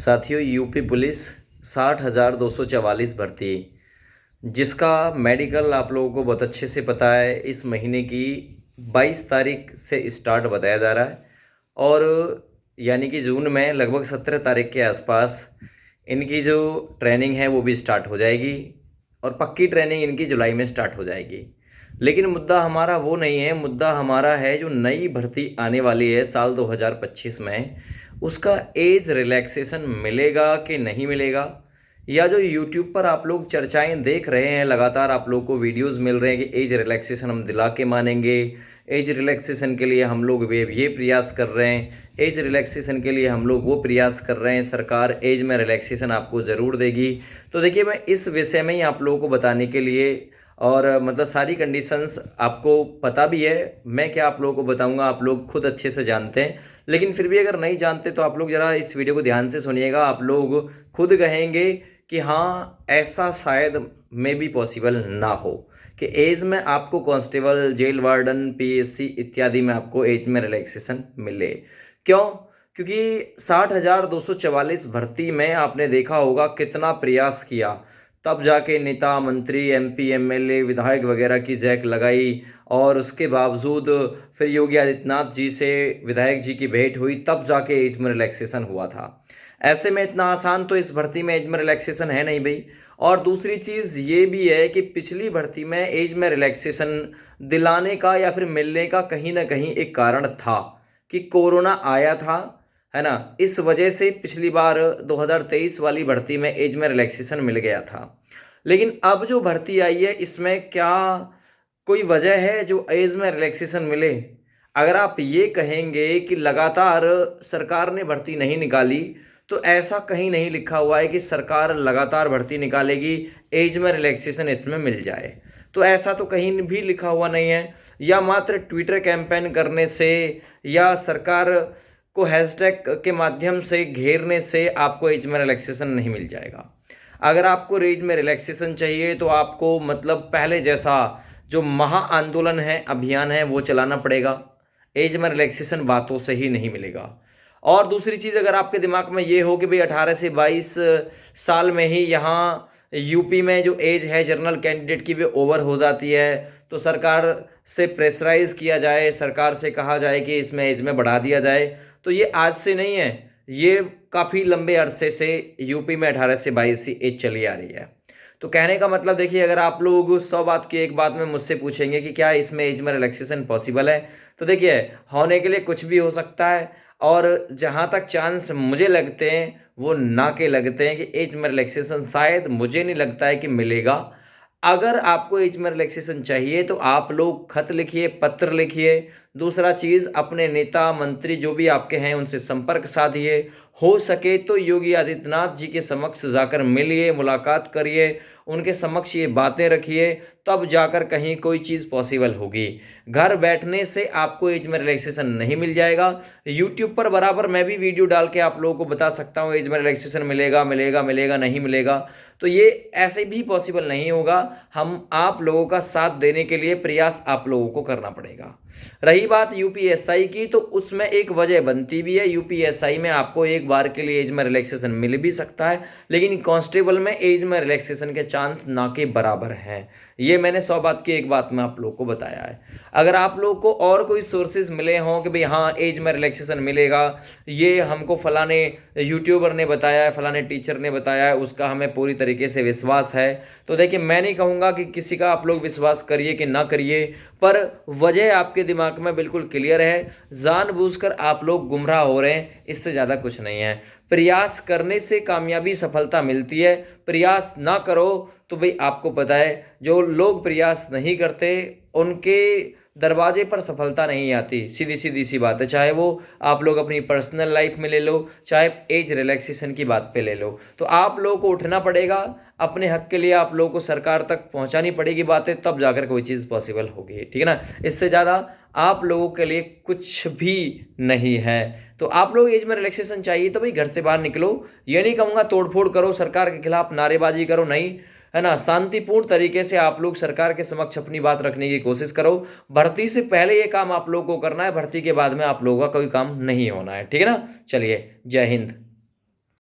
साथियों, UP police 60,244 भर्ती, जिसका मेडिकल आप लोगों को बहुत अच्छे से पता है, इस महीने की 22 तारीख से स्टार्ट बताया जा रहा है। और यानी कि जून में लगभग 17 तारीख के आसपास इनकी जो ट्रेनिंग है वो भी स्टार्ट हो जाएगी और पक्की ट्रेनिंग इनकी जुलाई में स्टार्ट हो जाएगी। लेकिन मुद्दा हमारा वो नहीं है, मुद्दा हमारा है जो नई भर्ती आने वाली है साल 2025 में, उसका एज रिलैक्सेशन मिलेगा कि नहीं मिलेगा। या जो यूट्यूब पर आप लोग चर्चाएं देख रहे हैं, लगातार आप लोग को वीडियोस मिल रहे हैं कि एज रिलैक्सेशन हम दिला के मानेंगे, एज रिलैक्सेशन के लिए हम लोग ये प्रयास कर रहे हैं, एज रिलैक्सेशन के लिए हम लोग वो प्रयास कर रहे हैं, सरकार एज में रिलैक्सेशन आपको ज़रूर देगी। तो देखिए, मैं इस विषय में ही आप लोगों को बताने के लिए, और मतलब सारी कंडीशंस आपको पता भी है, मैं क्या आप लोगों को बताऊंगा आप लोग खुद अच्छे से जानते हैं। लेकिन फिर भी अगर नहीं जानते तो आप लोग ज़रा इस वीडियो को ध्यान से सुनिएगा। आप लोग खुद कहेंगे कि हाँ, ऐसा शायद में भी पॉसिबल ना हो कि एज में आपको कांस्टेबल, जेल वार्डन, पीएससी इत्यादि में आपको एज में रिलैक्सेशन मिले। क्यों? क्योंकि 60,244 भर्ती में आपने देखा होगा कितना प्रयास किया, तब जाके नेता, मंत्री, एमपी, एमएलए, विधायक वगैरह की जैक लगाई, और उसके बावजूद फिर योगी आदित्यनाथ जी से विधायक जी की भेंट हुई, तब जाके एज में रिलैक्सेशन हुआ था। ऐसे में इतना आसान तो इस भर्ती में एज में रिलैक्सेशन है नहीं भाई। और दूसरी चीज़ ये भी है कि पिछली भर्ती में एज में रिलैक्सेशन दिलाने का या फिर मिलने का कहीं ना कहीं एक कारण था कि कोरोना आया था, है ना। इस वजह से पिछली बार 2023 वाली भर्ती में एज में रिलैक्सेशन मिल गया था। लेकिन अब जो भर्ती आई है, इसमें क्या कोई वजह है जो एज में रिलैक्सेशन मिले? अगर आप ये कहेंगे कि लगातार सरकार ने भर्ती नहीं निकाली, तो ऐसा कहीं नहीं लिखा हुआ है कि सरकार लगातार भर्ती निकालेगी, एज में रिलैक्सेशन इसमें मिल जाए। तो ऐसा तो कहीं भी लिखा हुआ नहीं है। या मात्र ट्विटर कैंपेन करने से या सरकार को हैशटैग के माध्यम से घेरने से आपको एज में रिलैक्सेशन नहीं मिल जाएगा। अगर आपको एज में रिलैक्सेशन चाहिए तो आपको मतलब पहले जैसा जो महा आंदोलन है, अभियान है, वो चलाना पड़ेगा। एज में रिलैक्सेशन बातों से ही नहीं मिलेगा। और दूसरी चीज़, अगर आपके दिमाग में ये हो कि भाई 18 से 22 साल में ही यहाँ यूपी में जो एज है जनरल कैंडिडेट की, वे ओवर हो जाती है, तो सरकार से प्रेशराइज किया जाए, सरकार से कहा जाए कि इसमें एज में बढ़ा दिया जाए, तो ये आज से नहीं है, ये काफ़ी लंबे अरसे से यूपी में 18 से 22 की एज चली आ रही है। तो कहने का मतलब देखिए, अगर आप लोग 100 बात की एक बात में मुझसे पूछेंगे कि क्या इसमें एज में रिलैक्सेशन पॉसिबल है, तो देखिए, होने के लिए कुछ भी हो सकता है। और जहाँ तक चांस मुझे लगते हैं वो ना के लगते हैं कि एज में रिलैक्सेशन शायद मुझे नहीं लगता है कि मिलेगा। अगर आपको एज में रिलैक्सेशन चाहिए तो आप लोग खत लिखिए, पत्र लिखिए। दूसरा चीज़, अपने नेता, मंत्री जो भी आपके हैं उनसे संपर्क साधिए। हो सके तो योगी आदित्यनाथ जी के समक्ष जाकर मिलिए, मुलाकात करिए, उनके समक्ष ये बातें रखिए, तब जाकर कहीं कोई चीज़ पॉसिबल होगी। घर बैठने से आपको एज में रिलैक्सेशन नहीं मिल जाएगा। यूट्यूब पर बराबर मैं भी वीडियो डाल के आप लोगों को बता सकता हूँ एज में रिलैक्सेशन मिलेगा, मिलेगा, मिलेगा, नहीं मिलेगा, तो ये ऐसे भी पॉसिबल नहीं होगा। हम आप लोगों का साथ देने के लिए प्रयास आप लोगों को करना पड़ेगा। रही बात यूपीएसआई की, तो उसमें एक वजह बनती भी है। यूपीएसआई में आपको एक बार के लिए एज में रिलैक्सेशन मिल भी सकता है, लेकिन कांस्टेबल में एज में रिलैक्सेशन के चांस ना के बराबर हैं। ये मैंने 100 बात की एक बात में आप लोग को बताया है। अगर आप लोग को और कोई सोर्सेज मिले हों कि भाई हाँ, एज में रिलैक्सेशन मिलेगा, ये हमको फलाने यूट्यूबर ने बताया है, फलाने टीचर ने बताया है, उसका हमें पूरी तरीके से विश्वास है, तो देखिए, मैं नहीं कहूँगा कि किसी का आप लोग विश्वास करिए कि ना करिए, पर वजह आपके दिमाग में बिल्कुल क्लियर है। जानबूझकर आप लोग गुमराह हो रहे हैं, इससे ज़्यादा कुछ नहीं है। प्रयास करने से कामयाबी, सफलता मिलती है। प्रयास ना करो तो भाई आपको पता है, जो लोग प्रयास नहीं करते उनके दरवाजे पर सफलता नहीं आती। सीधी सीधी सी बात है। चाहे वो आप लोग अपनी पर्सनल लाइफ में ले लो, चाहे एज रिलैक्सेशन की बात पे ले लो, तो आप लोगों को उठना पड़ेगा। अपने हक के लिए आप लोगों को सरकार तक पहुंचानी पड़ेगी बातें, तब जाकर कोई चीज़ पॉसिबल होगी, ठीक है ना। इससे ज़्यादा आप लोगों के लिए कुछ भी नहीं है। तो आप लोग एज में रिलैक्सेशन चाहिए तो भाई घर से बाहर निकलो। ये नहीं कहूँगा तोड़फोड़ करो, सरकार के खिलाफ नारेबाजी करो, नहीं, है ना। शांतिपूर्ण तरीके से आप लोग सरकार के समक्ष अपनी बात रखने की कोशिश करो। भर्ती से पहले ये काम आप लोगों को करना है, भर्ती के बाद में आप लोगों का कोई काम नहीं होना है, ठीक है ना। चलिए, जय हिंद।